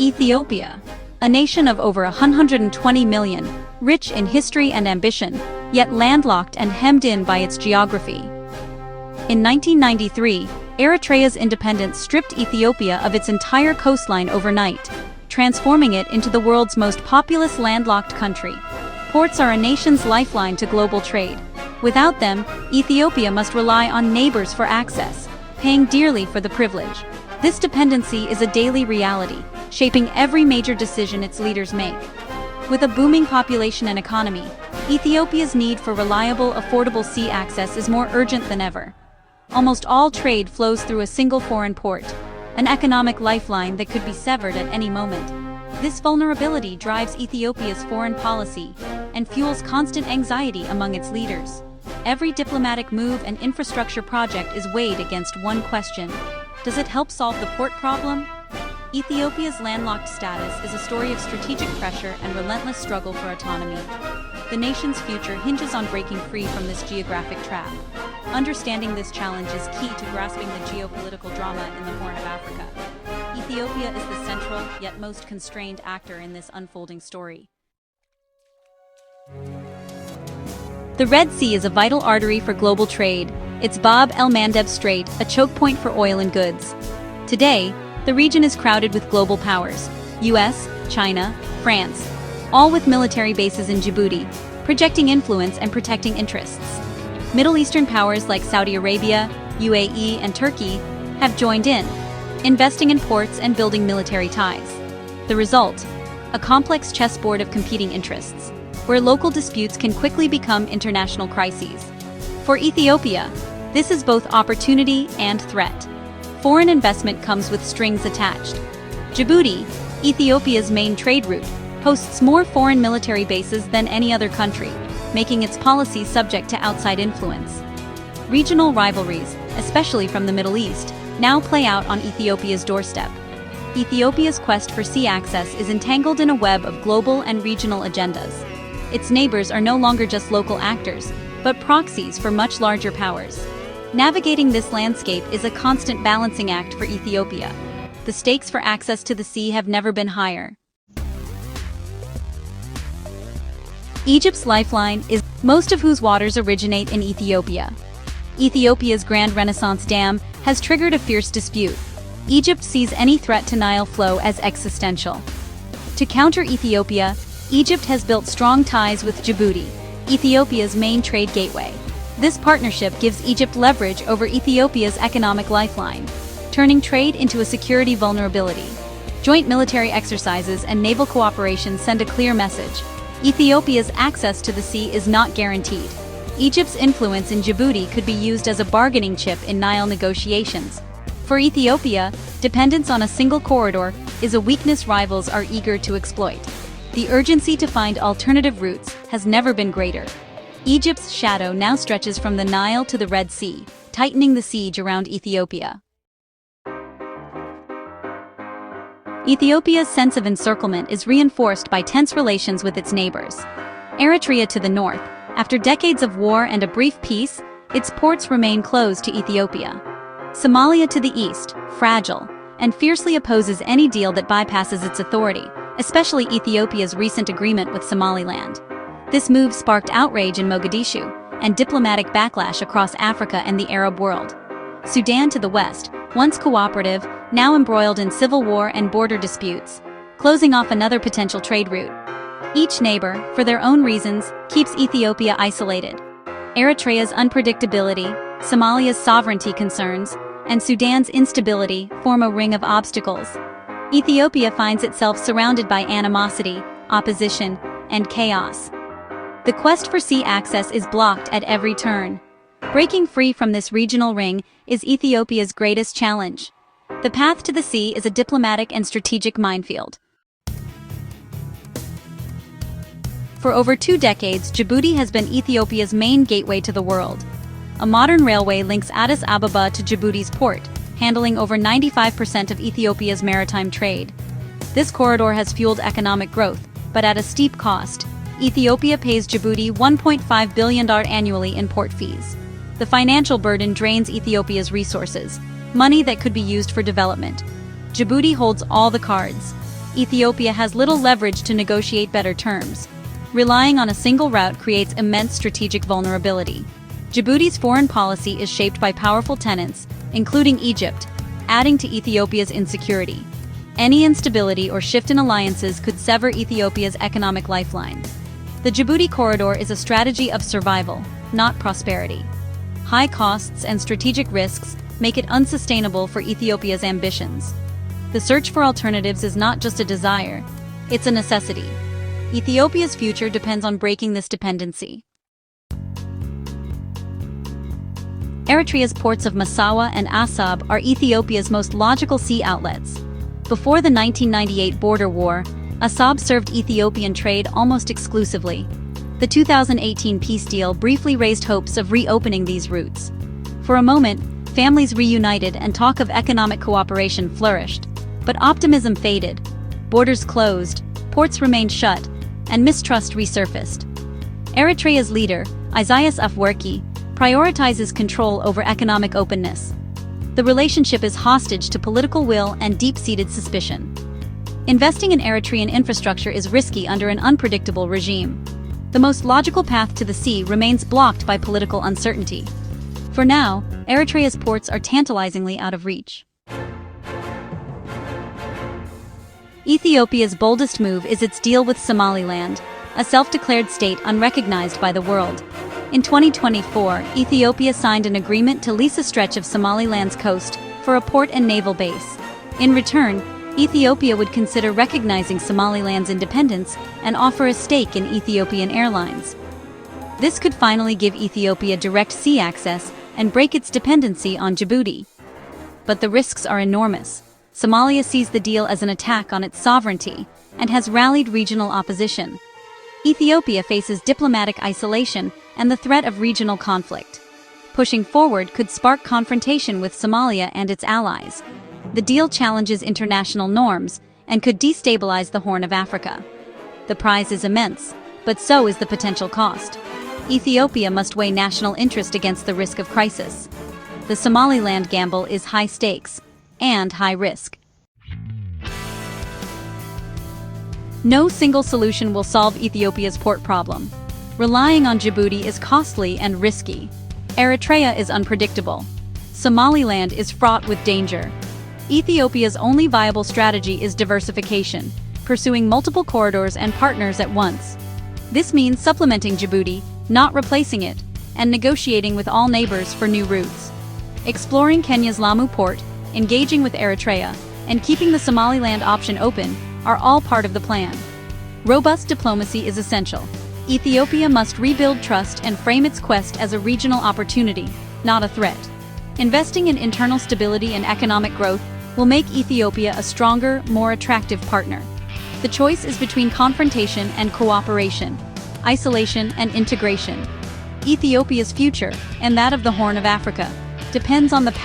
Ethiopia, a nation of over 120 million, rich in history and ambition, yet landlocked and hemmed in by its geography. In 1993, Eritrea's independence stripped Ethiopia of its entire coastline overnight, transforming it into the world's most populous landlocked country. Ports are a nation's lifeline to global trade. Without them, Ethiopia must rely on neighbors for access, paying dearly for the privilege. This dependency is a daily reality, shaping every major decision its leaders make. With a booming population and economy, Ethiopia's need for reliable, affordable sea access is more urgent than ever. Almost all trade flows through a single foreign port, an economic lifeline that could be severed at any moment. This vulnerability drives Ethiopia's foreign policy and fuels constant anxiety among its leaders. Every diplomatic move and infrastructure project is weighed against one question: does it help solve the port problem? Ethiopia's landlocked status is a story of strategic pressure and relentless struggle for autonomy. The nation's future hinges on breaking free from this geographic trap. Understanding this challenge is key to grasping the geopolitical drama in the Horn of Africa. Ethiopia is the central, yet most constrained actor in this unfolding story. The Red Sea is a vital artery for global trade. It's Bab el Mandeb Strait, a choke point for oil and goods. Today, the region is crowded with global powers: US, China, France, all with military bases in Djibouti, projecting influence and protecting interests. Middle Eastern powers like Saudi Arabia, UAE, and Turkey have joined in, investing in ports and building military ties. The result? A complex chessboard of competing interests, where local disputes can quickly become international crises. For Ethiopia, this is both opportunity and threat. Foreign investment comes with strings attached. Djibouti, Ethiopia's main trade route, hosts more foreign military bases than any other country, making its policies subject to outside influence. Regional rivalries, especially from the Middle East, now play out on Ethiopia's doorstep. Ethiopia's quest for sea access is entangled in a web of global and regional agendas. Its neighbors are no longer just local actors, but proxies for much larger powers. Navigating this landscape is a constant balancing act for Ethiopia. The stakes for access to the sea have never been higher. Egypt's lifeline is most of whose waters originate in Ethiopia. Ethiopia's Grand Renaissance Dam has triggered a fierce dispute. Egypt sees any threat to Nile flow as existential. To counter Ethiopia, Egypt has built strong ties with Djibouti, Ethiopia's main trade gateway. This partnership gives Egypt leverage over Ethiopia's economic lifeline, turning trade into a security vulnerability. Joint military exercises and naval cooperation send a clear message: Ethiopia's access to the sea is not guaranteed. Egypt's influence in Djibouti could be used as a bargaining chip in Nile negotiations. For Ethiopia, dependence on a single corridor is a weakness rivals are eager to exploit. The urgency to find alternative routes has never been greater. Egypt's shadow now stretches from the Nile to the Red Sea, tightening the siege around Ethiopia. Ethiopia's sense of encirclement is reinforced by tense relations with its neighbors. Eritrea to the north, after decades of war and a brief peace, its ports remain closed to Ethiopia. Somalia to the east, fragile, and fiercely opposes any deal that bypasses its authority, especially Ethiopia's recent agreement with Somaliland. This move sparked outrage in Mogadishu and diplomatic backlash across Africa and the Arab world. Sudan to the west, once cooperative, now embroiled in civil war and border disputes, closing off another potential trade route. Each neighbor, for their own reasons, keeps Ethiopia isolated. Eritrea's unpredictability, Somalia's sovereignty concerns, and Sudan's instability form a ring of obstacles. Ethiopia finds itself surrounded by animosity, opposition, and chaos. The quest for sea access is blocked at every turn. Breaking free from this regional ring is Ethiopia's greatest challenge. The path to the sea is a diplomatic and strategic minefield. For over 2 decades, Djibouti has been Ethiopia's main gateway to the world. A modern railway links Addis Ababa to Djibouti's port, handling over 95% of Ethiopia's maritime trade. This corridor has fueled economic growth, but at a steep cost. Ethiopia pays Djibouti $1.5 billion annually in port fees. The financial burden drains Ethiopia's resources, money that could be used for development. Djibouti holds all the cards. Ethiopia has little leverage to negotiate better terms. Relying on a single route creates immense strategic vulnerability. Djibouti's foreign policy is shaped by powerful tenants, including Egypt, adding to Ethiopia's insecurity. Any instability or shift in alliances could sever Ethiopia's economic lifeline. The Djibouti corridor is a strategy of survival, not prosperity. High costs and strategic risks make it unsustainable for Ethiopia's ambitions. The search for alternatives is not just a desire, it's a necessity. Ethiopia's future depends on breaking this dependency. Eritrea's ports of Massawa and Assab are Ethiopia's most logical sea outlets. Before the 1998 border war, Assab served Ethiopian trade almost exclusively. The 2018 peace deal briefly raised hopes of reopening these routes. For a moment, families reunited and talk of economic cooperation flourished. But optimism faded, borders closed, ports remained shut, and mistrust resurfaced. Eritrea's leader, Isaias Afwerki, prioritizes control over economic openness. The relationship is hostage to political will and deep-seated suspicion. Investing in Eritrean infrastructure is risky under an unpredictable regime. The most logical path to the sea remains blocked by political uncertainty. For now, Eritrea's ports are tantalizingly out of reach. Ethiopia's boldest move is its deal with Somaliland, a self-declared state unrecognized by the world. In 2024, Ethiopia signed an agreement to lease a stretch of Somaliland's coast for a port and naval base. In return, Ethiopia would consider recognizing Somaliland's independence and offer a stake in Ethiopian Airlines. This could finally give Ethiopia direct sea access and break its dependency on Djibouti. But the risks are enormous. Somalia sees the deal as an attack on its sovereignty and has rallied regional opposition. Ethiopia faces diplomatic isolation and the threat of regional conflict. Pushing forward could spark confrontation with Somalia and its allies. The deal challenges international norms and could destabilize the Horn of Africa. The prize is immense, but so is the potential cost. Ethiopia must weigh national interest against the risk of crisis. The Somaliland gamble is high stakes and high risk. No single solution will solve Ethiopia's port problem. Relying on Djibouti is costly and risky. Eritrea is unpredictable. Somaliland is fraught with danger. Ethiopia's only viable strategy is diversification, pursuing multiple corridors and partners at once. This means supplementing Djibouti, not replacing it, and negotiating with all neighbors for new routes. Exploring Kenya's Lamu port, engaging with Eritrea, and keeping the Somaliland option open are all part of the plan. Robust diplomacy is essential. Ethiopia must rebuild trust and frame its quest as a regional opportunity, not a threat. Investing in internal stability and economic growth will make Ethiopia a stronger, more attractive partner. The choice is between confrontation and cooperation, isolation and integration. Ethiopia's future, and that of the Horn of Africa, depends on the path